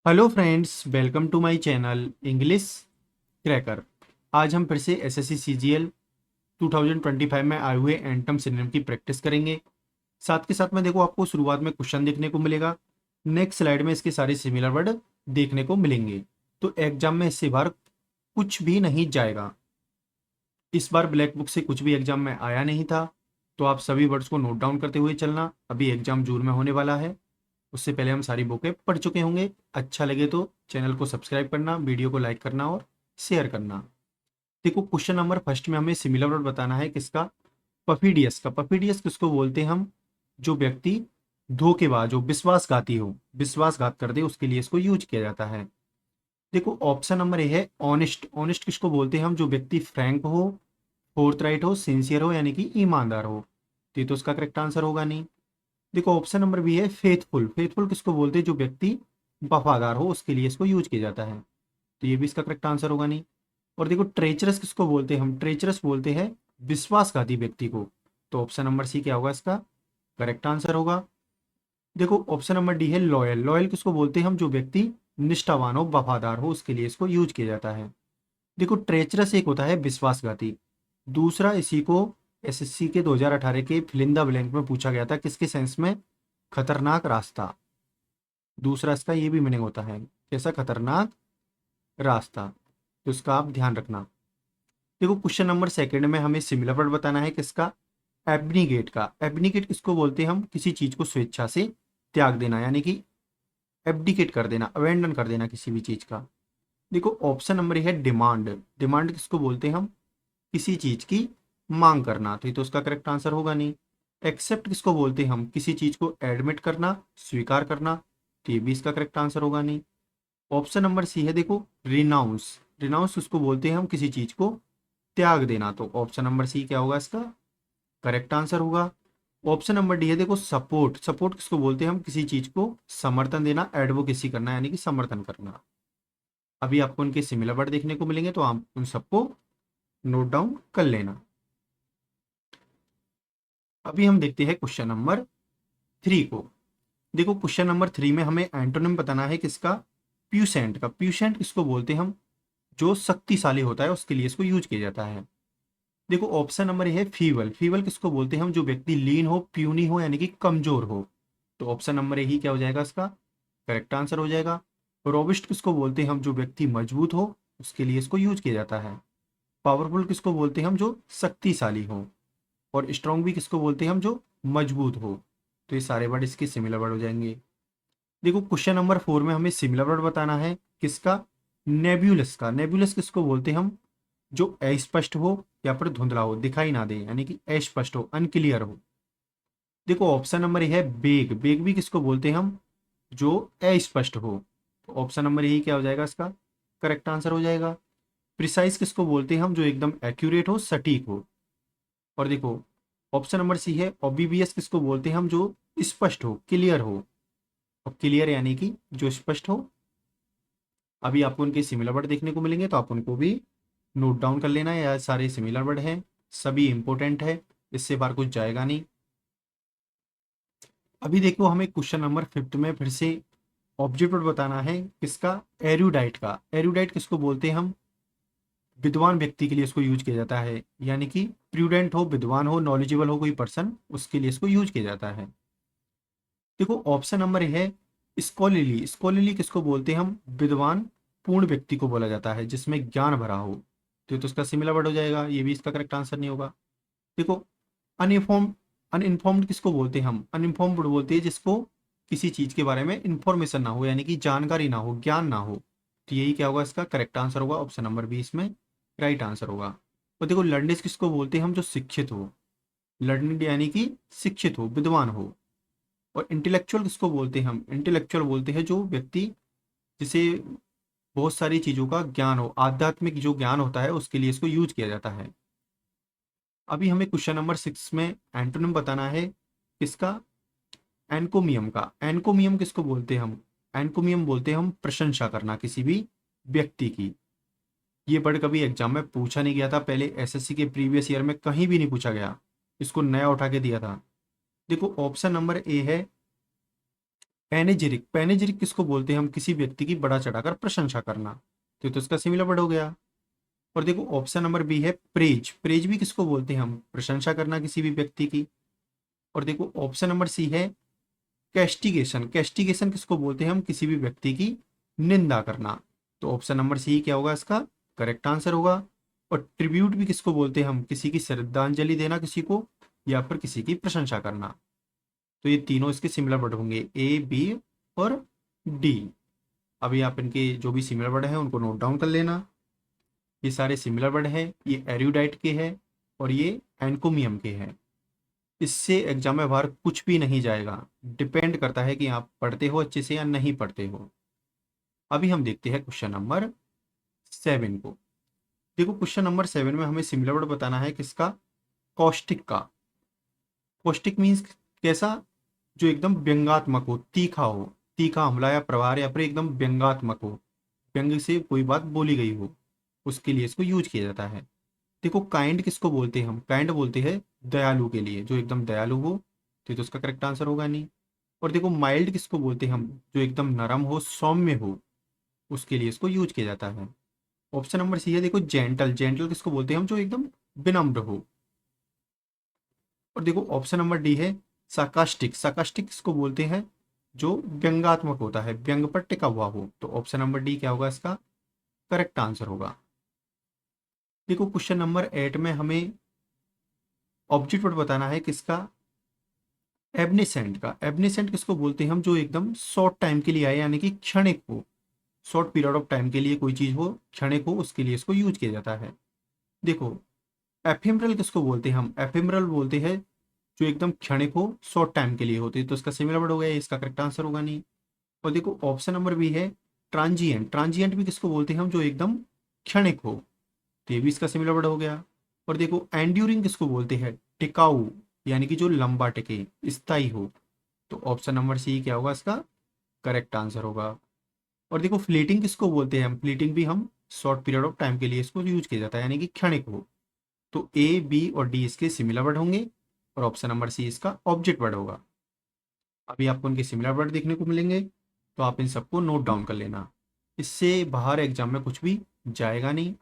Hello friends, welcome to my channel English cracker. आज हम फिर से एसएससी सीजीएल 2025 में आए हुए एंटम सिनोनिम की प्रैक्टिस करेंगे। साथ के साथ में देखो, आपको शुरुआत में क्वेश्चन देखने को मिलेगा। नेक्स्ट स्लाइड में इसके सारे सिमिलर वर्ड देखने को मिलेंगे। तो एग्जाम में इससे बार कुछ भी नहीं जाएगा। इस बार ब्लैक बुक से कुछ भी एग्जाम में आया नहीं था, तो आप सभी वर्ड्स को नोट डाउन करते हुए चलना। अभी एग्जाम जून में होने वाला है, उससे पहले हम सारी बुकें पढ़ चुके होंगे। अच्छा लगे तो चैनल को सब्सक्राइब करना, वीडियो को लाइक करना और शेयर करना। देखो, क्वेश्चन नंबर फर्स्ट में हमें सिमिलर वर्ड बताना है किसका? पफीडियस का। पफीडियस किसको बोलते हैं हम? जो व्यक्ति धोखेबाज हो, विश्वासघाती हो, विश्वासघात कर दे, उसके लिए इसको यूज किया जाता है। देखो, ऑप्शन नंबर ए है ऑनेस्ट। ऑनेस्ट किसको बोलते हैं हम? जो व्यक्ति फ्रैंक हो, फोर्थराइट हो, सिंसियर हो, यानी कि ईमानदार हो। तो ये तो उसका करेक्ट आंसर होगा नहीं। देखो, ऑप्शन नंबर बी है फेथफुल। फेथफुल किसको बोलते हैं? जो व्यक्ति वफादार हो, उसके लिए इसको यूज किया जाता है। तो ये भी इसका करेक्ट आंसर होगा नहीं। और देखो, ट्रेचरस किसको बोलते हैं हम? ट्रेचरस बोलते हैं विश्वासघाती व्यक्ति को। तो ऑप्शन नंबर सी क्या होगा इसका करेक्ट आंसर होगा। देखो, ऑप्शन नंबर डी है लॉयल। लॉयल किसको बोलते हैं हम? जो व्यक्ति निष्ठावान हो, वफादार हो, उसके लिए इसको यूज किया जाता है। देखो, ट्रेचरस एक होता है विश्वासघाती। दूसरा, इसी को एसएससी के 2018 के फिल इन द ब्लैंक में पूछा गया था। किसके सेंस में? खतरनाक रास्ता। दूसरा इसका ये भी मीनिंग होता है, कैसा? खतरनाक रास्ता। तो इसका आप ध्यान रखना। देखो, क्वेश्चन नंबर सेकंड में हमें सिमिलर वर्ड बताना है किसका? एब्निगेट का। एब्निगेट किसको बोलते हैं हम? किसी चीज को स्वेच्छा से त्याग देना, यानी कि एब्डिकेट कर देना, अवेंडन कर देना किसी भी चीज का। देखो, ऑप्शन नंबर है डिमांड। डिमांड किसको बोलते हैं हम? किसी चीज की मांग करना। तो ये तो उसका करेक्ट आंसर होगा नहीं। एक्सेप्ट किसको बोलते हैं हम? किसी चीज को एडमिट करना, स्वीकार करना। तो ये भी इसका करेक्ट आंसर होगा नहीं। ऑप्शन नंबर सी है, देखो, रिनाउंस। रिनाउंस उसको बोलते हैं हम किसी चीज को त्याग देना। तो ऑप्शन नंबर सी क्या होगा इसका करेक्ट आंसर होगा। ऑप्शन नंबर डी है, देखो, सपोर्ट। सपोर्ट किसको बोलते हैं हम? किसी चीज को समर्थन देना, एडवोकेसी करना, यानी कि समर्थन करना। अभी आपको उनके सिमिलर वर्ड देखने को मिलेंगे, तो आप उन सबको नोट डाउन कर लेना। अभी हम देखते हैं क्वेश्चन नंबर 3 को। देखो, क्वेश्चन नंबर 3 में हमें एंटोनिम बताना है किसका? प्यूसेंट का। प्यूसेंट किसको बोलते हैं हम? जो शक्तिशाली होता है, उसके लिए इसको यूज किया जाता है। देखो, ऑप्शन नंबर है फीवल। फीवल किसको बोलते हैं हम? जो व्यक्ति लीन हो, प्यूनी हो, यानी कि कमजोर हो। तो ऑप्शन नंबर ही क्या हो जाएगा इसका करेक्ट आंसर हो जाएगा। रोबिस्ट किसको बोलते हैं हम? जो व्यक्ति मजबूत हो, उसके लिए इसको यूज किया जाता है। पावरफुल किसको बोलते हैं हम? जो शक्तिशाली हो। और स्ट्रॉन्ग भी किसको बोलते हैं हम? जो मजबूत हो। तो ये सारे वर्ड इसके सिमिलर वर्ड हो जाएंगे। देखो, क्वेश्चन नंबर 4 में हमें सिमिलर वर्ड बताना है किसका? नेब्यूलस का। नेब्यूलस किसको बोलते हैं हम? जो अस्पष्ट हो या फिर धुंधला हो, दिखाई ना दे, यानी कि अस्पष्ट हो, अनक्लियर हो। देखो, ऑप्शन नंबर है बेग। बेग भी किसको बोलते हैं हम? जो अस्पष्ट हो। तो ऑप्शन नंबर यही क्या हो जाएगा इसका करेक्ट आंसर हो जाएगा। प्रिसाइज किसको बोलते हैं हम? जो एकदम एक्यूरेट हो, सटीक हो। और देखो, ऑप्शन नंबर सी है ओबीबीएस किसको बोलते हैं हम? जो स्पष्ट हो, क्लियर हो। और क्लियर यानी कि जो स्पष्ट हो। अभी आपको उनके सिमिलर वर्ड देखने को मिलेंगे, तो आप उनको भी नोट डाउन कर लेना। यह सारे सिमिलर वर्ड हैं, सभी इंपॉर्टेंट है, इससे बार कुछ जाएगा नहीं। अभी देखो, हमें क्वेश्चन नंबर 5 में फिर से ऑब्जेक्ट वर्ड बताना है किसका? एरुडाइट का। एरुडाइट किसको बोलते हैं हम? विद्वान व्यक्ति के लिए इसको यूज किया जाता है, यानी कि प्रूडेंट हो, विद्वान हो, नॉलेजेबल हो कोई पर्सन, उसके लिए इसको यूज किया जाता है। देखो, ऑप्शन नंबर है स्कॉलरली। स्कॉलरली किसको बोलते हैं हम? विद्वान पूर्ण व्यक्ति को बोला जाता है, जिसमें ज्ञान भरा हो। तो ये तो इसका सिमिलर वर्ड हो जाएगा, ये भी इसका करेक्ट आंसर नहीं होगा। देखो, अनइन्फॉर्म। अनइन्फॉर्म्ड किसको बोलते हैं हम? अनइन्फॉर्म्ड बोलते हैं जिसको किसी चीज के बारे में इंफॉर्मेशन ना हो, यानी कि जानकारी ना हो, ज्ञान ना हो। तो यही क्या होगा इसका करेक्ट आंसर होगा। ऑप्शन नंबर बी इसमें राइट आंसर होगा। और देखो, लर्निस्ट किसको बोलते हैं हम? जो शिक्षित हो। लर्निंग यानी कि शिक्षित हो, विद्वान हो। और इंटेलेक्चुअल किसको बोलते हैं हम? इंटेलेक्चुअल बोलते हैं जो व्यक्ति जिसे बहुत सारी चीजों का ज्ञान हो, आध्यात्मिक जो ज्ञान होता है, उसके लिए इसको यूज किया जाता है। अभी हमें क्वेश्चन नंबर 6 में एंटोनिम बताना है किसका? एनकोमियम का। एनकोमियम किसको बोलते हैं हम? एनकोमियम बोलते हैं हम प्रशंसा करना किसी भी व्यक्ति की। ये वर्ड कभी एग्जाम में पूछा नहीं गया था पहले, एसएससी के प्रीवियस ईयर में कहीं भी नहीं पूछा गया, इसको नया उठा के दिया था। देखो, ऑप्शन नंबर ए है पैनेजेरिक, पैनेजेरिक किसको बोलते हैं हम, किसी व्यक्ति की बड़ा चढ़ाकर प्रशंसा करना, तो इसका सिमिलर वर्ड हो गया। और देखो ऑप्शन नंबर बी है प्रेज, प्रेज भी किसको बोलते हैं हम, प्रशंसा करना किसी भी व्यक्ति की। और देखो ऑप्शन नंबर सी है कैस्टिगेशन, कैस्टिगेशन किसको बोलते हैं हम, किसी भी व्यक्ति की निंदा करना, तो ऑप्शन नंबर सी क्या होगा इसका करेक्ट आंसर होगा। और ट्रिब्यूट भी किसको बोलते हैं हम, किसी की श्रद्धांजलि देना किसी को, या फिर किसी की प्रशंसा करना, तो ये तीनों इसके सिमिलर वर्ड होंगे, ए बी और डी। अभी आप इनके जो भी सिमिलर वर्ड हैं उनको नोट डाउन कर लेना। ये सारे सिमिलर वर्ड हैं, ये एरुडाइट के हैं और ये एनकोमियम के हैं। इससे एग्जाम में बाहर कुछ भी नहीं जाएगा, डिपेंड करता है कि आप पढ़ते हो अच्छे से या नहीं पढ़ते हो। अभी हम देखते हैं क्वेश्चन नंबर 7 को। देखो क्वेश्चन नंबर 7 में हमें सिमिलर वर्ड बताना है किसका, कॉस्टिक का। कॉस्टिक मीन्स कैसा, जो एकदम व्यंगात्मक हो, तीखा हो, तीखा हमला या प्रहार, या फिर एकदम व्यंगात्मक हो, व्यंग से कोई बात बोली गई हो, उसके लिए इसको यूज किया जाता है। देखो काइंड किसको बोलते हैं हम, काइंड बोलते हैं दयालु के लिए, जो एकदम दयालु हो, तो ये तो उसका करेक्ट आंसर होगा नहीं। और देखो माइल्ड किसको बोलते हैं हम, जो एकदम नरम हो, सौम्य हो, उसके लिए इसको यूज किया जाता है। ऑप्शन नंबर सी है देखो जेंटल, जेंटल किसको बोलते हैं हम, जो एकदम विनम्र हो। और देखो ऑप्शन नंबर डी है साकास्टिक, साकास्टिक किसको बोलते हैं, जो व्यंगात्मक होता है, व्यंग पर टिका हुआ हो, तो ऑप्शन नंबर डी क्या होगा इसका करेक्ट आंसर होगा। देखो क्वेश्चन नंबर 8 में हमें ऑब्जेक्ट वर्ड बताना है किसका, एबनेसेंट का। एबनेसेंट किसको बोलते हैं हम, जो एकदम शॉर्ट टाइम के लिए आए, यानी कि क्षणिक हो, शॉर्ट पीरियड ऑफ टाइम के लिए कोई चीज हो, क्षणिक हो, उसके लिए इसको यूज किया जाता है। देखो एफिमरल किसको बोलते हैं हम, एफिमरल बोलते हैं जो एकदम क्षणिक हो, शॉर्ट टाइम के लिए होती है, तो इसका सिमिलर वर्ड हो गया, इसका करेक्ट आंसर होगा नहीं। और देखो ऑप्शन नंबर बी है ट्रांजिएंट, ट्रांजिएंट भी किसको बोलते हैं हम, जो एकदम क्षणिक हो, तो ये भी इसका सिमिलर वर्ड हो गया। और देखो एंड्यूरिंग किसको बोलते हैं, टिकाऊ, यानी कि जो लंबा टिके, स्थायी हो, तो ऑप्शन नंबर सी क्या होगा इसका करेक्ट आंसर होगा। और देखो फ्लीटिंग किसको बोलते हैं हम, फ्लीटिंग भी हम शॉर्ट पीरियड ऑफ टाइम के लिए इसको यूज किया जाता है, यानी कि क्षणिक हो, तो ए बी और डी इसके सिमिलर वर्ड होंगे और ऑप्शन नंबर सी इसका ऑब्जेक्ट वर्ड होगा। अभी आपको उनके सिमिलर वर्ड देखने को मिलेंगे, तो आप इन सबको नोट डाउन कर लेना, इससे बाहर एग्जाम में कुछ भी जाएगा नहीं।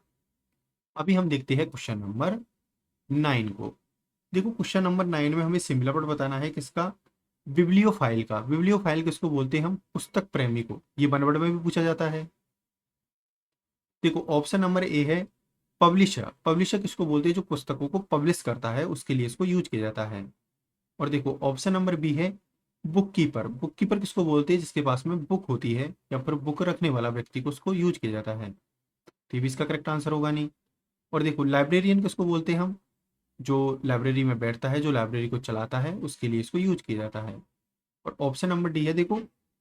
अभी हम देखते हैं क्वेश्चन नंबर 9 को। देखो क्वेश्चन नंबर 9 में हमें सिमिलर वर्ड बताना है किसका, बिब्लियोफाइल का। बिब्लियोफाइल किसको बोलते हैं हम, पुस्तक प्रेमी को, ये वन वर्ड में भी पूछा जाता है। देखो ऑप्शन नंबर ए है पब्लिशर, पब्लिशर किसको बोलते हैं, जो पुस्तकों को पब्लिश करता है, उसके लिए इसको यूज किया जाता है। और देखो ऑप्शन नंबर बी है बुक कीपर, बुक कीपर किसको बोलते हैं, जिसके पास में बुक होती है या फिर बुक रखने वाला व्यक्ति को उसको यूज किया जाता है, तो ये भी इसका करेक्ट आंसर होगा नहीं। और देखो लाइब्रेरियन किसको बोलते हैं हम, जो लाइब्रेरी में बैठता है, जो लाइब्रेरी को चलाता है, उसके लिए इसको यूज किया जाता है। और ऑप्शन नंबर डी है देखो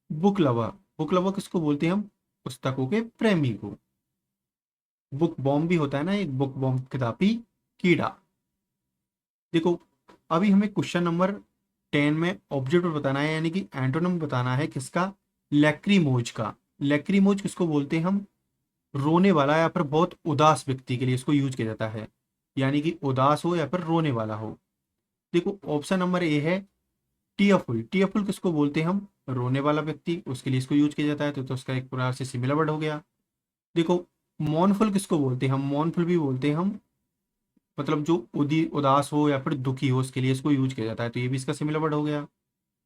बुक लवर, बुक लवर किसको बोलते हैं हम, पुस्तकों के प्रेमी को। बुक बॉम्ब भी होता है ना, एक बुक बॉम्ब किताबी कीड़ा। देखो अभी हमें क्वेश्चन नंबर 10 में ऑब्जेक्ट बताना है, यानी कि एंटोनिम बताना है किसका, लैक्रीमोज का। लैक्रीमोज किसको बोलते हैं हम, रोने वाला या फिर बहुत उदास व्यक्ति के लिए इसको यूज किया जाता है, यानी कि उदास हो या फिर रोने वाला हो। देखो ऑप्शन नंबर ए है टीयरफुल, टीयरफुल किसको बोलते हैं हम, रोने वाला व्यक्ति, उसके लिए इसको यूज किया जाता है, तो उसका एक प्रकार से सिमिलर वर्ड हो गया। देखो मौनफुल किसको बोलते हैं हम, मौनफुल भी बोलते हैं हम, मतलब जो उदास हो या फिर दुखी हो, उसके लिए इसको यूज किया जाता है, तो ये भी इसका सिमिलर वर्ड हो गया।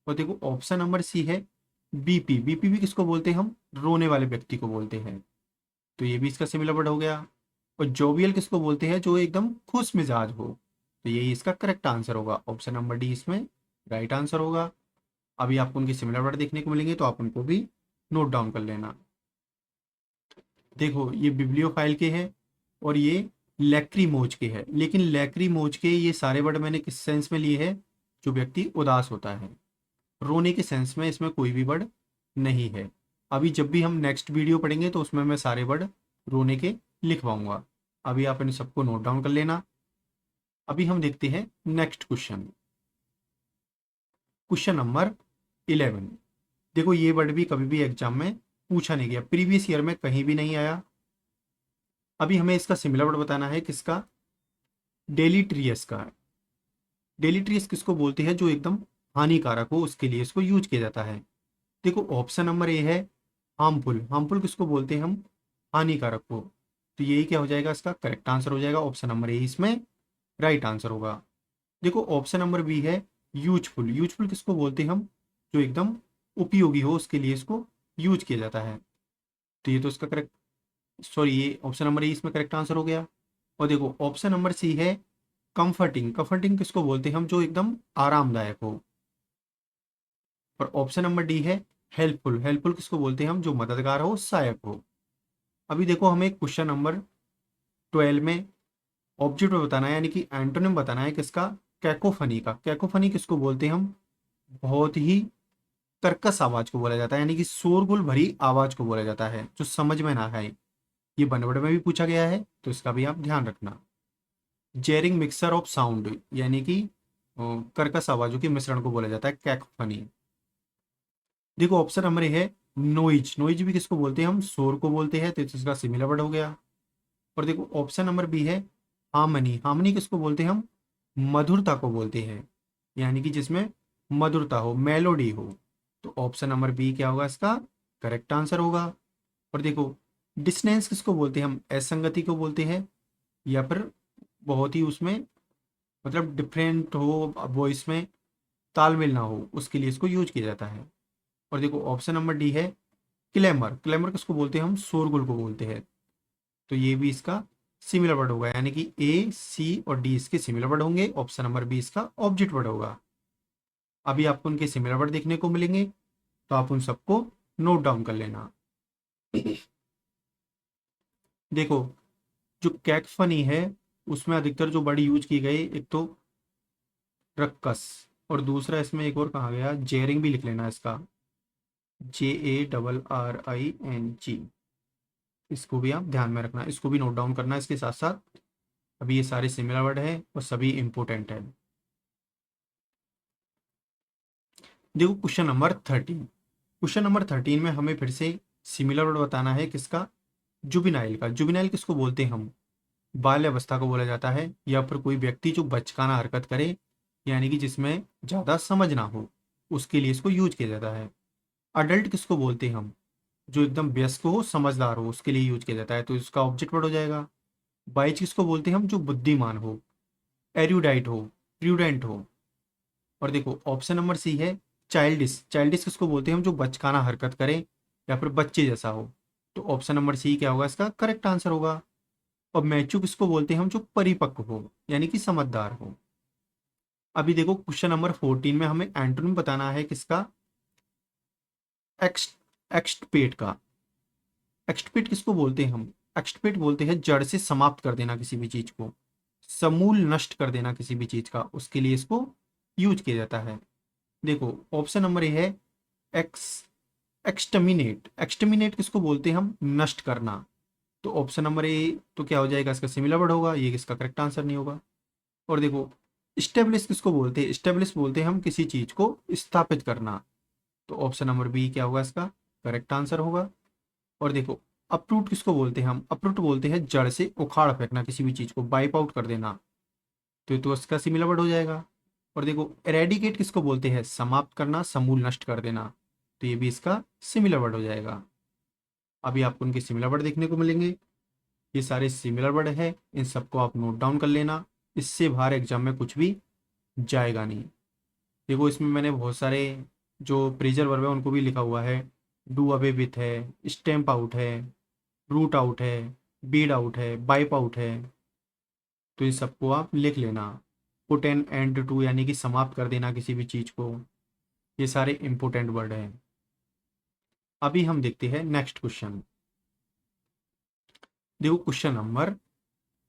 और देखो ऑप्शन नंबर सी है बीपी, बीपी भी किसको बोलते हैं हम, रोने वाले व्यक्ति को बोलते हैं, तो ये भी इसका सिमिलर वर्ड हो गया। और जोवियल किसको बोलते हैं, जो एकदम खुश मिजाज हो, तो यही इसका करेक्ट आंसर होगा, ऑप्शन नंबर डी इसमें राइट आंसर होगा। अभी आपको उनके सिमिलर वर्ड देखने को मिलेंगे, तो आप उनको भी नोट डाउन कर लेना। देखो ये बिब्लियोफाइल के हैं और ये लैक्रीमोज के हैं, लेकिन लैक्रीमोज के ये सारे वर्ड मैंने किस सेंस में लिए हैं, जो व्यक्ति उदास होता है, रोने के सेंस में इसमें कोई भी वर्ड नहीं है। अभी जब भी हम नेक्स्ट वीडियो पढ़ेंगे तो उसमें मैं सारे वर्ड रोने के लिखवाऊंगा। अभी आप इन सबको नोट डाउन कर लेना। अभी हम देखते हैं नेक्स्ट क्वेश्चन, क्वेश्चन नंबर 11। देखो ये वर्ड भी कभी भी एग्जाम में पूछा नहीं गया, प्रीवियस ईयर में कहीं भी नहीं आया। अभी हमें इसका सिमिलर वर्ड बताना है किसका, डेलीट्रियस का। डेलीट्रियस किसको बोलते हैं, जो एकदम हानिकारक हो, उसके लिए इसको यूज किया जाता है। देखो ऑप्शन नंबर ए है हार्मफुल। हार्मफुल किसको बोलते हैं हम? हानिकारक को। तो यही क्या हो जाएगा, इसका करेक्ट आंसर हो जाएगा, ऑप्शन नंबर ए इसमें राइट आंसर होगा। देखो ऑप्शन नंबर बी है यूजफुल। यूजफुल किसको बोलते हैं हम? जो एकदम उपयोगी हो उसके लिए इसको यूज किया जाता है। तो ये तो इसका करेक्ट, सॉरी, ये ऑप्शन नंबर ए इसमें करेक्ट आंसर हो गया। और देखो ऑप्शन नंबर सी है कंफर्टिंग। कंफर्टिंग किसको बोलते हैं हम? जो एकदम आरामदायक हो। और ऑप्शन नंबर डी है हेल्पफुल। हेल्पफुल किसको बोलते हैं हम? जो मददगार हो, सहायक हो। अभी देखो हमें क्वेश्चन नंबर 12 में ऑब्जेक्ट बताना है, यानी कि एंटोनिम बताना है किसका? कैकोफनी का। कैकोफनी किसको बोलते हैं हम? बहुत ही कर्कश आवाज को बोला जाता है, यानी कि शोरगुल भरी आवाज को बोला जाता है जो समझ में ना आए। ये बनवड़ में भी पूछा गया है, तो इसका भी आप ध्यान रखना। जेरिंग मिक्सर ऑफ साउंड, यानी कि कर्कश आवाजों के मिश्रण को बोला जाता है कैकोफनी। देखो ऑप्शन नंबर ए है नोइज। नोइज भी किसको बोलते हैं हम? शोर को बोलते हैं, तो इसका सिमिलर वर्ड हो गया। और देखो ऑप्शन नंबर बी है हार्मनी। हार्मनी किसको बोलते हैं हम? मधुरता को बोलते हैं, यानी कि जिसमें मधुरता हो, मेलोडी हो। तो ऑप्शन नंबर बी क्या होगा इसका? करेक्ट आंसर होगा। और देखो डिसनेंस किसको बोलते हैं हम? असंगति को बोलते हैं, या फिर बहुत ही उसमें मतलब डिफरेंट हो, वॉइस में तालमेल ना हो, उसके लिए इसको यूज किया जाता है। और देखो ऑप्शन नंबर डी है क्लेमर। क्लेमर किसको बोलते हैं हम? शोरगुल को बोलते हैं। तो ये भी इसका सिमिलर वर्ड होगा, यानी कि ए, सी और डी इसके सिमिलर वर्ड होंगे। ऑप्शन नंबर बी इसका ऑब्जेक्ट वर्ड होगा। अभी आपको उनके सिमिलर वर्ड देखने को मिलेंगे, तो आप उन सबको नोट डाउन कर लेना। देखो जो कैकफनी है उसमें अधिकतर जो वर्ड यूज की गई, एक तो रक्कस, और दूसरा इसमें एक और कहा गया जेरिंग, भी लिख लेना इसका, JARRING। इसको भी आप ध्यान में रखना, इसको भी नोट डाउन करना इसके साथ साथ। अभी ये सारे सिमिलर वर्ड है और सभी इंपॉर्टेंट है। देखो क्वेश्चन नंबर 13। क्वेश्चन नंबर 13 में हमें फिर से सिमिलर वर्ड बताना है किसका? जुबिनाइल का। जुबिनाइल किसको बोलते हैं हम? बाल्य अवस्था को बोला जाता है, या फिर कोई व्यक्ति जो बचकाना हरकत करे, यानी कि जिसमें ज्यादा समझ ना हो, उसके लिए इसको यूज किया जाता है। अडल्ट किसको बोलते हैं हम? जो एकदम वयस्क हो, समझदार हो, उसके लिए यूज किया जाता है, तो इसका ऑब्जेक्ट वर्ड हो जाएगा। वाइज किसको बोलते हैं हम? जो बुद्धिमान हो, एरुडाइट हो, प्रूडेंट हो। और देखो ऑप्शन नंबर सी है चाइल्डिश। चाइल्डिश किसको बोलते हैं हम? जो बचकाना हरकत करे या फिर बच्चे जैसा हो। तो ऑप्शन नंबर सी क्या होगा इसका? करेक्ट आंसर होगा। और मैच्योर किसको बोलते हैं हम? जो परिपक्व हो, यानी कि समझदार हो। अभी देखो क्वेश्चन नंबर 14 में हमें एंटोनिम बताना है किसका? एक्स एक्सटपेट का। एक्सटपेट किसको बोलते हैं हम? एक्सटपेट बोलते हैं जड़ से समाप्त कर देना किसी भी चीज को, समूल नष्ट कर देना किसी भी चीज का, उसके लिए इसको यूज किया जाता है। देखो ऑप्शन नंबर ए है एक्स एक्सटर्मिनेट। एक्सटर्मिनेट किसको बोलते हैं हम? नष्ट करना। तो ऑप्शन नंबर ए तो क्या हो जाएगा इसका? सिमिलर वर्ड होगा, ये इसका करेक्ट आंसर नहीं होगा। और देखो स्टेब्लिश किसको बोलते हैं? स्टेब्लिश बोलते हैं हम किसी चीज को स्थापित करना। तो ऑप्शन नंबर बी क्या होगा इसका? करेक्ट आंसर होगा। और देखो अप्रूट किसको बोलते हैं हम? अप्रूट बोलते हैं जड़ से उखाड़ फेंकना, किसी भी चीज को वाइप आउट कर देना। तो ये तो इसका सिमिलर वर्ड हो जाएगा। और देखो एरेडिकेट किसको बोलते हैं? समाप्त करना, समूल नष्ट कर देना। तो ये भी इसका सिमिलर वर्ड हो जाएगा। अभी आपको उनके सिमिलर वर्ड देखने को मिलेंगे। ये सारे सिमिलर वर्ड है, इन सबको आप नोट डाउन कर लेना, इससे बाहर एग्जाम में कुछ भी जाएगा नहीं। देखो इसमें मैंने बहुत सारे जो प्रेजर वर्ब है उनको भी लिखा हुआ है। डू अवे विथ है, स्टैम्प आउट है, रूट आउट है, बीड आउट है, बाइप आउट है। तो इन सबको आप लिख लेना। पुट एन एंड टू, यानी कि समाप्त कर देना किसी भी चीज को। ये सारे इंपॉर्टेंट वर्ड हैं। अभी हम देखते हैं नेक्स्ट क्वेश्चन। देखो क्वेश्चन नंबर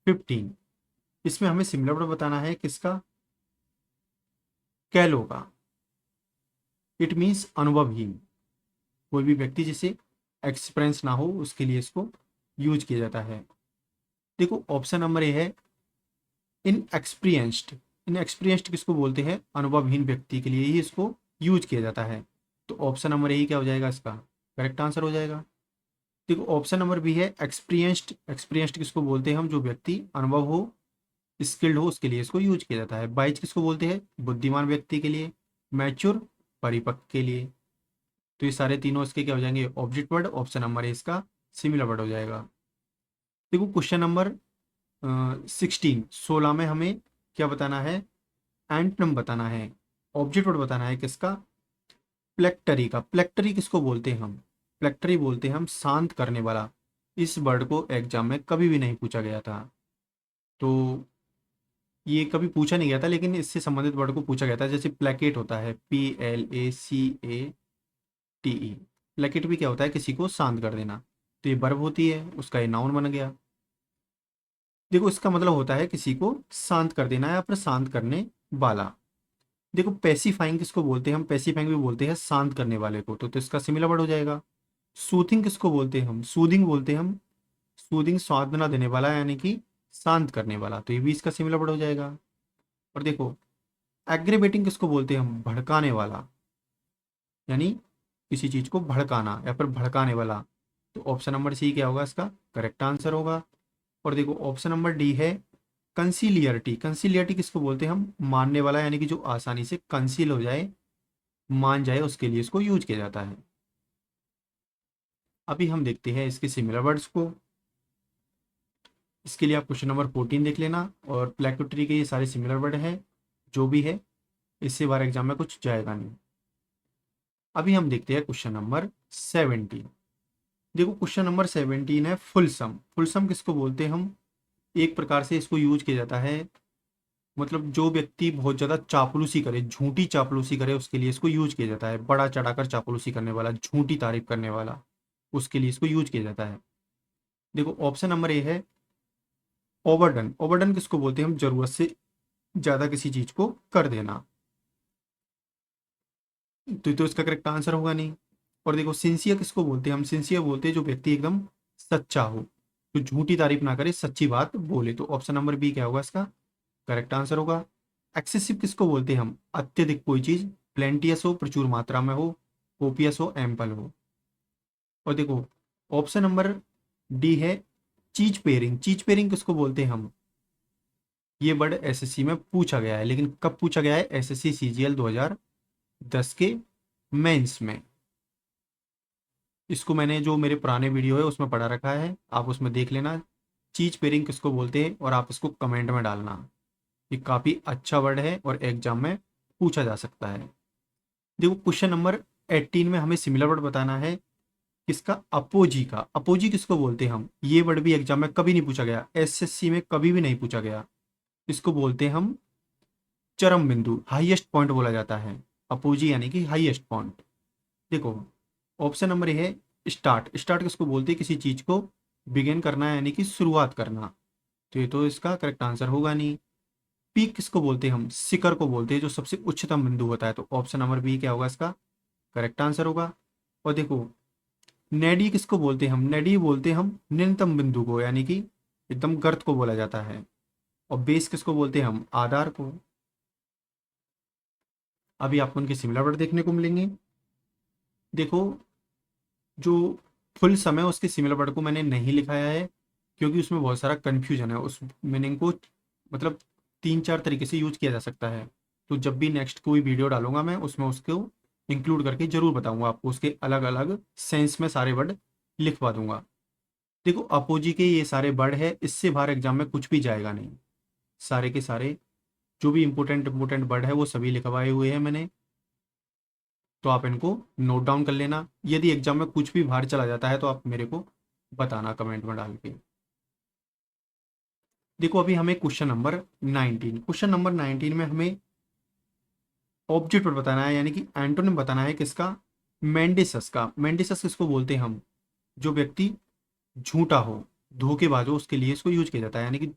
15। इसमें हमें सिमिलर वर्ड बताना है किसका? कैलो का। इट मीन्स अनुभवहीन, कोई भी व्यक्ति जिसे एक्सपीरियंस ना हो उसके लिए इसको यूज किया जाता है। देखो ऑप्शन नंबर ए है इनएक्सपीरियंस्ड। इनएक्सपीरियंस्ड किसको बोलते हैं? अनुभवहीन व्यक्ति के लिए ही इसको यूज किया जाता है। तो ऑप्शन नंबर ए क्या हो जाएगा इसका? करेक्ट आंसर हो जाएगा। देखो ऑप्शन नंबर बी है एक्सपीरियंस्ड। एक्सपीरियंस्ड किसको बोलते हैं हम? जो व्यक्ति अनुभव हो, स्किल्ड हो, उसके लिए इसको यूज किया जाता है। वाइज किसको बोलते हैं? बुद्धिमान व्यक्ति के लिए। मैच्योर, परिपक्व के लिए। तो ये सारे तीनों इसके क्या हो जाएंगे, object word. Option number A इसका सिमिलर वर्ड हो जाएगा। देखो क्वेश्चन नंबर 16 में हमें क्या बताना है, एंटोनिम बताना है, ऑब्जेक्ट वर्ड बताना है किसका, प्लेक्टरी का। प्लेक्टरी किसको बोलते हैं हम, प्लेक्टरी बोलते हैं हम शांत करने वाला। इस वर्ड को एग्जाम में कभी भी नहीं पूछा गया था, तो ये कभी पूछा नहीं गया था, लेकिन इससे संबंधित वर्ड को पूछा गया था। जैसे प्लेकेट होता है, PLACATE। प्लेकेट भी क्या होता है, किसी को शांत कर देना। तो ये वर्ब होती है, उसका ये नाउन बन गया। देखो इसका मतलब होता है किसी को शांत कर देना या फिर शांत करने वाला। देखो पैसिफाइंग किसको बोलते हैं हम, पैसिफाइंग भी बोलते हैं शांत करने वाले को, तो इसका सिमिलर वर्ड हो जाएगा। सूथिंग किसको बोलते हैं हम, सूदिंग बोलते हैं हम, सूदिंग सांत्वना देने वाला यानी कि शांत करने वाला, तो ये भी इसका सिमिलर वर्ड हो जाएगा। और देखो एग्रीवेटिंग किसको बोलते हैं हम, भड़काने वाला, यानी किसी चीज को भड़काना या फिर भड़काने वाला। तो ऑप्शन नंबर सी क्या होगा, इसका करेक्ट आंसर होगा। और देखो ऑप्शन नंबर डी है कंसीलियरिटी। कंसीलियरिटी किसको बोलते हैं हम, मानने वाला, यानी कि जो आसानी से कंसील हो जाए, मान जाए, उसके लिए इसको यूज किया जाता है। अभी हम देखते हैं इसके सिमिलर वर्ड्स को। इसके लिए आप क्वेश्चन नंबर 14 देख लेना, और प्लेक्टोट्री के ये सारे सिमिलर वर्ड हैं जो भी है, इससे बार एग्जाम में कुछ जाएगा नहीं। अभी हम देखते हैं क्वेश्चन नंबर 17। देखो क्वेश्चन नंबर 17 है फुल सम। फुल सम किसको बोलते हैं हम, एक प्रकार से इसको यूज किया जाता है, मतलब जो व्यक्ति बहुत ज़्यादा चापलूसी करे, झूठी चापलूसी करे, उसके लिए इसको यूज किया जाता है। बड़ा चढ़ाकर चापलूसी करने वाला, झूठी तारीफ करने वाला, उसके लिए इसको यूज किया जाता है। देखो ऑप्शन नंबर ए है ओवरडन। ओवरडन किसको बोलते हैं हम, जरूरत से ज़्यादा किसी चीज को कर देना, तो इसका करेक्ट आंसर होगा नहीं। और देखो सिंसियर किसको बोलते हैं हम, सिंसियर बोलते हैं जो व्यक्ति एकदम सच्चा हो, जो झूठी तारीफ ना करे, सच्ची बात बोले, तो ऑप्शन नंबर बी क्या होगा इसका करेक्ट आंसर होगा। एक्सेसिव किसको बोलते हैं हम, अत्यधिक कोई चीज, प्लेंटियस हो, प्रचुर मात्रा में हो, कोपियस हो, एम्पल हो। और देखो ऑप्शन नंबर डी है चीज पेयरिंग। चीज पेयरिंग किसको बोलते हैं हम, ये वर्ड एसएससी में पूछा गया है, लेकिन कब पूछा गया है, एसएससी सीजीएल 2010 के मेंस में। इसको मैंने जो मेरे पुराने वीडियो है उसमें पढ़ा रखा है, आप उसमें देख लेना चीज पेयरिंग किसको बोलते हैं, और आप इसको कमेंट में डालना। ये काफ़ी अच्छा वर्ड है और एग्जाम में पूछा जा सकता है। देखो क्वेश्चन नंबर 18 में हमें सिमिलर वर्ड बताना है किसका, अपोजी का। अपोजी किसको बोलते हैं हम, ये वर्ड भी एग्जाम में कभी नहीं पूछा गया, एसएससी में कभी भी नहीं पूछा गया। इसको बोलते हैं हम चरम बिंदु, हाईएस्ट पॉइंट बोला जाता है। अपोजी यानी कि हाईएस्ट पॉइंट। देखो ऑप्शन नंबर ए है स्टार्ट। स्टार्ट किसको बोलते हैं, किसी चीज को बिगिन करना यानी कि शुरुआत करना, तो ये तो इसका करेक्ट आंसर होगा नहीं। पीक किसको बोलते हैं हम, शिखर को बोलते हैं, जो सबसे उच्चतम बिंदु होता है, तो ऑप्शन नंबर बी क्या होगा इसका करेक्ट आंसर होगा। और देखो नेडी किसको बोलते हैं हम, नेडी बोलते हैं हम न्यूनतम बिंदु को, यानी कि एकदम गर्त को बोला जाता है। और बेस किसको बोलते हैं हम, आधार को। अभी आपको उनके सिमिलर वर्ड देखने को मिलेंगे। देखो जो फुल समय उसके सिमिलर वर्ड को मैंने नहीं लिखाया है, क्योंकि उसमें बहुत सारा कन्फ्यूजन है। उस मीनिंग को मतलब 3-4 तरीके से यूज किया जा सकता है, तो जब भी नेक्स्ट कोई वीडियो डालूंगा मैं उसमें उसको इंक्लूड करके जरूर बताऊंगा आपको, उसके अलग अलग सेंस में सारे वर्ड लिखवा दूंगा। देखो अपोजी के ये सारे वर्ड है, इससे बाहर एग्जाम में कुछ भी जाएगा नहीं। सारे के सारे जो भी इंपॉर्टेंट इंपॉर्टेंट वर्ड है वो सभी लिखवाए हुए हैं मैंने, तो आप इनको नोट डाउन कर लेना। यदि एग्जाम में कुछ भी बाहर चला जाता है तो आप मेरे को बताना कमेंट में डाल के। देखो अभी हमें क्वेश्चन नंबर 19, क्वेश्चन नंबर 19 में हमें ऑब्जेक्ट वर्ड बताना है, यानी कि एंटोनिम बताना है किसका, मेंडिसस का। मेंडिसस किसको बोलते हैं हम, जो व्यक्ति झूठा हो, धोखेबाज हो, उसके लिए इसको यूज किया जाता है, यानी कि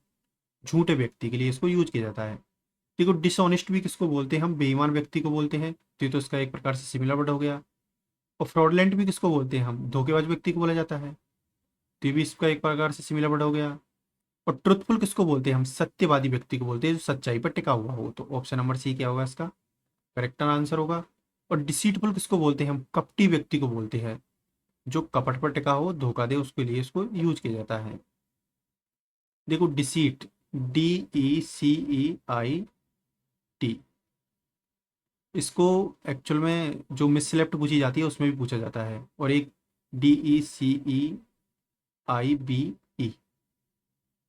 झूठे व्यक्ति के लिए इसको यूज किया जाता है। देखो डिसऑनेस्ट भी किसको बोलते हैं हम, बेईमान व्यक्ति को बोलते हैं, तो ये तो इसका एक प्रकार से सिमिलर वर्ड हो गया। और फ्रॉडलेंट भी किसको बोलते हैं हम, धोखेबाज व्यक्ति को बोला जाता है, तो ये भी इसका एक प्रकार से सिमिलर वर्ड हो गया। और ट्रुथफुल किसको बोलते हैं हम, सत्यवादी व्यक्ति को बोलते हैं, जो सच्चाई पर टिका हुआ हो, तो ऑप्शन नंबर सी क्या होगा इसका करेक्ट आंसर होगा। और डिसीटफुल किसको बोलते हैं हम, कपटी व्यक्ति को बोलते हैं, जो कपट पर टिका हो, धोखा दे, उसके लिए इसको यूज किया जाता है। देखो डिसीट, DECEIT, इसको एक्चुअल में जो मिस सेलेक्ट पूछी जाती है उसमें भी पूछा जाता है। और एक DECEIBE,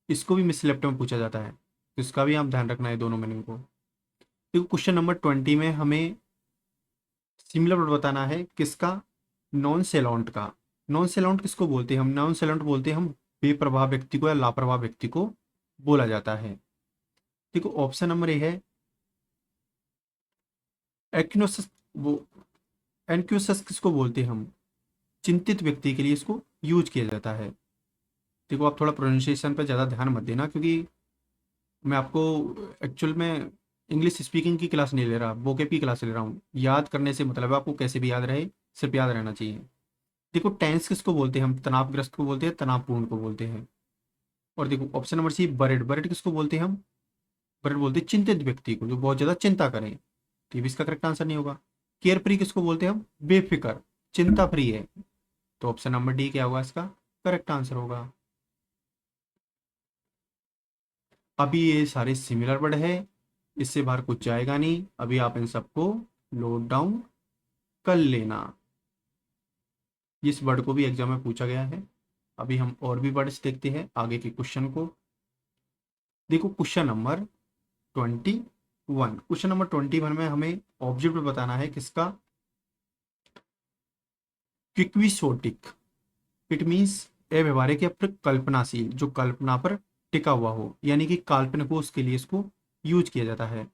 इसको भी मिस सेलेक्ट में पूछा जाता है, तो इसका भी आप ध्यान रखना है दोनों मीनिंग को। देखो क्वेश्चन नंबर 20 में हमें सिमिलर वर्ड बताना है किसका, नॉन सेलॉन्ट का। नॉन सेलॉन्ट किसको बोलते हैं हम, नॉन सेलॉन्ट बोलते हैं हम बेप्रवाह व्यक्ति को या लापरवाह व्यक्ति को बोला जाता है। देखो ऑप्शन नंबर ए है एक्नोसस, वो एनक्यूसस किसको बोलते हैं हम, चिंतित व्यक्ति के लिए इसको यूज किया जाता है। देखो आप थोड़ा प्रोनाउंसिएशन पर ज़्यादा ध्यान मत देना, क्योंकि मैं आपको एक्चुअल में इंग्लिश स्पीकिंग की क्लास नहीं ले रहा, वोकेब की क्लास ले रहा हूँ। याद करने से मतलब है, आपको कैसे भी याद रहे, सिर्फ याद रहना चाहिए। देखो टेंस किसको बोलते हैं हम, तनावग्रस्त को बोलते हैं, तनावपूर्ण को बोलते हैं। और देखो option number C buried, buried किसको बोलते हैं हम, बरिड बोलते हैं चिंतित व्यक्ति को जो बहुत ज़्यादा चिंता करें, तो ये भी इसका करेक्ट आंसर नहीं होगा। केयर फ्री किसको बोलते हैं हम, बेफिक्र, चिंता फ्री है, तो ऑप्शन नंबर डी क्या होगा इसका करेक्ट आंसर होगा। अभी ये सारे सिमिलर वर्ड है, इससे बाहर कुछ जाएगा नहीं। अभी आप इन सबको नोट डाउन कर लेना, इस वर्ड को भी एग्जाम में पूछा गया है। अभी हम और भी वर्ड्स देखते हैं आगे के क्वेश्चन को। देखो क्वेश्चन नंबर 21, क्वेश्चन नंबर 21 में हमें ऑब्जेक्ट बताना है किसका, क्विक्विसोटिक। इट मीन्स अव्यवहारिक या फिर कल्पनाशील, जो कल्पना पर टिका हुआ हो, यानी कि काल्पनिक हो, उसके लिए इसको यूज किया जाता है।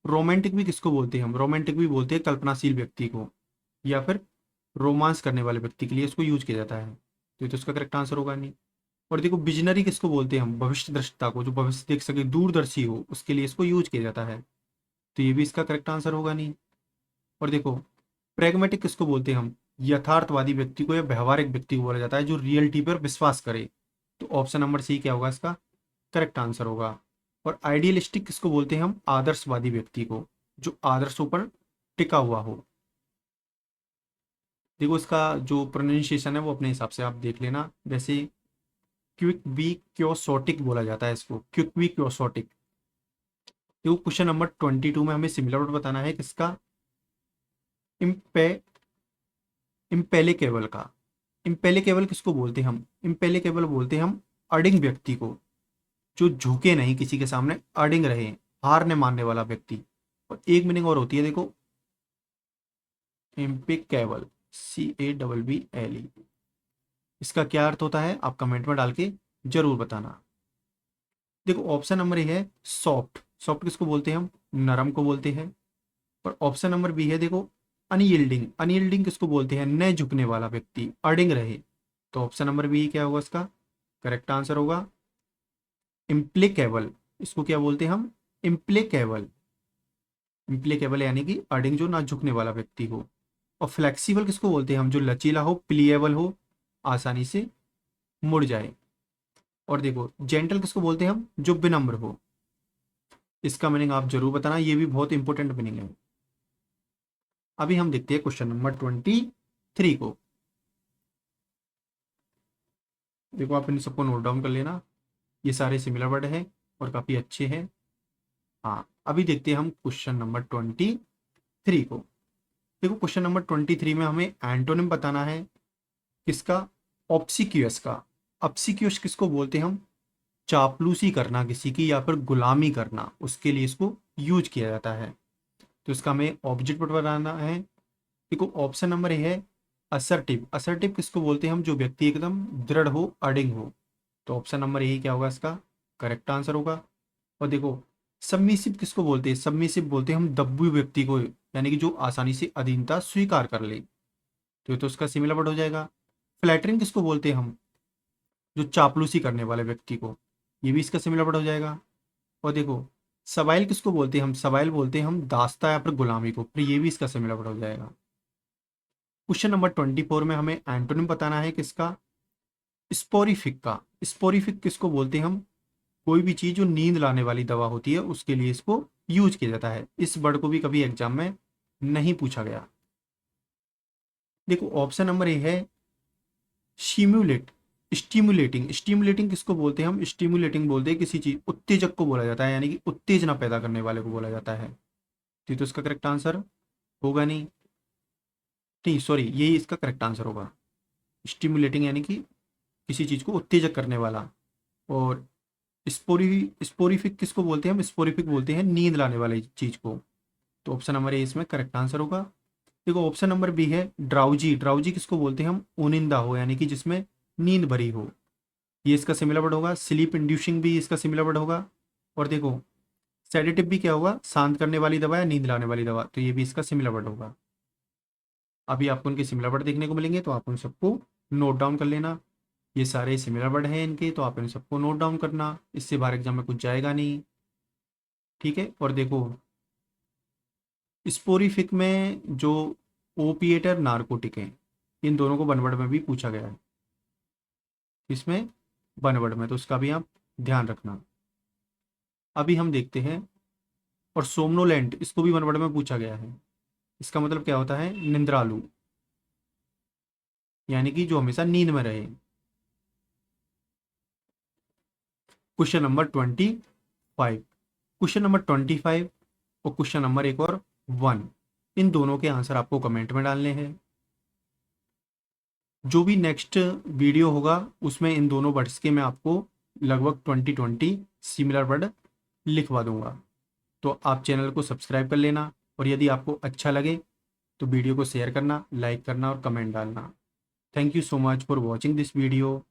रोमांटिक भी किसको बोलते हैं हम, रोमांटिक भी बोलते हैं कल्पनाशील व्यक्ति को, या फिर रोमांस करने वाले व्यक्ति के लिए इसको यूज किया जाता है, तो ये तो इसका करेक्ट आंसर होगा नहीं। और देखो विजनरी किसको बोलते हैं हम, भविष्य दृष्टा को, जो भविष्य देख सके, दूरदर्शी हो, उसके लिए इसको यूज किया जाता है, तो ये भी इसका करेक्ट आंसर होगा नहीं। और देखो प्रेगमेटिक किसको बोलते हैं हम, यथार्थवादी व्यक्ति को या व्यवहारिक व्यक्ति को बोला जाता है जो रियलिटी पर विश्वास करे, तो ऑप्शन नंबर सी क्या होगा इसका करेक्ट आंसर होगा। और आइडियलिस्टिक किसको बोलते हैं हम, आदर्शवादी व्यक्ति को, जो आदर्शों पर टिका हुआ हो। देखो इसका जो प्रोनाउंसिएशन है वो अपने हिसाब से आप देख लेना, वैसे क्विक बी क्योसोटिक बोला जाता है इसको, क्विक बी क्योसोटिक। देखो क्वेश्चन नंबर 22 में हमें सिमिलर वर्ड बताना है किसका, इम्पे इम्पेलिकेबल का। इम्पेलिकेबल किसको बोलते हैं हम, इम्पेलिकेबल बोलते हैं हम अडिंग व्यक्ति को, जो झुके नहीं किसी के सामने, अडिंग रहे, हार न मानने वाला व्यक्ति। और एक मीनिंग और होती है देखो, इम्पेकेबल, CABBLE, इसका क्या अर्थ होता है आप कमेंट में डाल के जरूर बताना। देखो ऑप्शन नंबर ए है सॉफ्ट, सॉफ्ट किसको बोलते हैं हम, नरम को बोलते हैं। और ऑप्शन नंबर बी है देखो अनयील्डिंग, अनयील्डिंग किसको बोलते हैं, न झुकने वाला व्यक्ति, अडिंग रहे, तो ऑप्शन नंबर बी क्या होगा इसका करेक्ट आंसर होगा। इम्प्लिकेबल, इसको क्या बोलते हैं हम, इम्प्लिकेबल, इम्प्लिकेबल यानी कि अडिंग, जो ना झुकने वाला व्यक्ति हो। और फ्लेक्सिबल किसको बोलते हैं हम, जो लचीला हो, प्लीएबल हो, आसानी से मुड़ जाए। और देखो जेंटल किसको बोलते हैं हम, जो विनम्र हो। इसका मीनिंग आप जरूर बताना, ये भी बहुत इंपॉर्टेंट मीनिंग है। अभी हम देखते हैं क्वेश्चन नंबर 23 को। देखो आप इन सबको नोट डाउन कर लेना, ये सारे सिमिलर वर्ड है और काफी अच्छे हैं। हाँ अभी देखते हैं हम क्वेश्चन नंबर 23 को। देखो क्वेश्चन नंबर 23 में हमें एंटोनिम बताना है किसका, ऑब्सिक्यूअस का। ऑब्सिक्यूअस किसको बोलते हैं हम, चापलूसी करना किसी की या फिर गुलामी करना, उसके लिए इसको यूज किया जाता है, तो इसका हमें ऑब्जेक्ट बताना है। देखो ऑप्शन नंबर ए है असर्टिव, असर्टिव किसको बोलते हैं हम, जो व्यक्ति एकदम दृढ़ हो, अडिंग हो, तो ऑप्शन नंबर ए क्या होगा इसका करेक्ट आंसर होगा। और देखो सबमिसिव किसको बोलते हैं, सबमिसिव बोलते हैं हम दब्बू व्यक्ति को, यानी कि जो आसानी से अधीनता स्वीकार कर ले, तो ये तो उसका सिमिलर वर्ड हो जाएगा। फ्लैटरिंग किसको बोलते हैं हम, जो चापलूसी करने वाले व्यक्ति को, ये भी इसका सिमिलर वर्ड हो जाएगा। और देखो सवाइल किसको बोलते हैं हम, सवाइल बोलते हैं हम दास्ता या फिर गुलामी को, फिर ये भी इसका सिमिलर वर्ड हो जाएगा। क्वेश्चन नंबर 24 में हमें एंटोनिम बताना है किसका, स्पोरिफिक का। स्पोरिफिक किसको बोलते हैं हम, कोई भी चीज जो नींद लाने वाली दवा होती है उसके लिए इसको यूज किया जाता है। इस वर्ड को भी कभी एग्जाम में नहीं पूछा गया। देखो ऑप्शन नंबर ए है स्टिम्युलेट, स्टिमुलेटिंग, स्टिमुलेटिंग किसको बोलते हैं हम, स्टिमुलेटिंग बोलते हैं किसी चीज, उत्तेजक को बोला जाता है, यानी कि उत्तेजना पैदा करने वाले को बोला जाता है, तो इसका करेक्ट आंसर होगा नहीं, नहीं सॉरी, यही इसका करेक्ट आंसर होगा। स्टिमुलेटिंग यानी कि किसी चीज़ को उत्तेजक करने वाला। और स्पोरिफिक किसको बोलते हैं हम? स्पोरिफिक बोलते हैं नींद लाने वाली चीज़ को। तो ऑप्शन नंबर ए इसमें करेक्ट आंसर होगा। देखो ऑप्शन नंबर बी है ड्राउजी। ड्राउजी किसको बोलते हैं हम? ओनिंदा हो यानी कि जिसमें नींद भरी हो, ये इसका सिमिलर वर्ड होगा। स्लीप इंड्यूसिंग भी इसका सिमिलर वर्ड होगा। और देखो सेडेटिव भी क्या होगा? शांत करने वाली दवा या नींद लाने वाली दवा, तो ये भी इसका सिमिलर वर्ड होगा। अभी आपको उनके सिमिलर वर्ड देखने को मिलेंगे, तो आप उन सबको नोट डाउन कर लेना। ये सारे सिमिलर वर्ड हैं इनके, तो आप इन सबको नोट डाउन करना, इससे बाहर एग्जाम में कुछ जाएगा नहीं। ठीक है। और देखो स्पोरिफिक में जो ओपिएट और नार्कोटिक हैं, इन दोनों को वन वर्ड में भी पूछा गया है, इसमें वन वर्ड में, तो उसका भी आप ध्यान रखना। अभी हम देखते हैं, और सोमनोलेंट इसको भी वन वर्ड में पूछा गया है। इसका मतलब क्या होता है? निंद्रालु, यानी कि जो हमेशा नींद में रहे। Question number 25। क्वेश्चन नंबर 25 और क्वेश्चन नंबर एक और 1, इन दोनों के आंसर आपको कमेंट में डालने हैं। जो भी नेक्स्ट वीडियो होगा उसमें इन दोनों वर्ड्स के मैं आपको लगभग 20 सिमिलर वर्ड लिखवा दूंगा। तो आप चैनल को सब्सक्राइब कर लेना, और यदि आपको अच्छा लगे तो वीडियो को शेयर करना, लाइक करना और कमेंट डालना। Thank you so much for watching this video.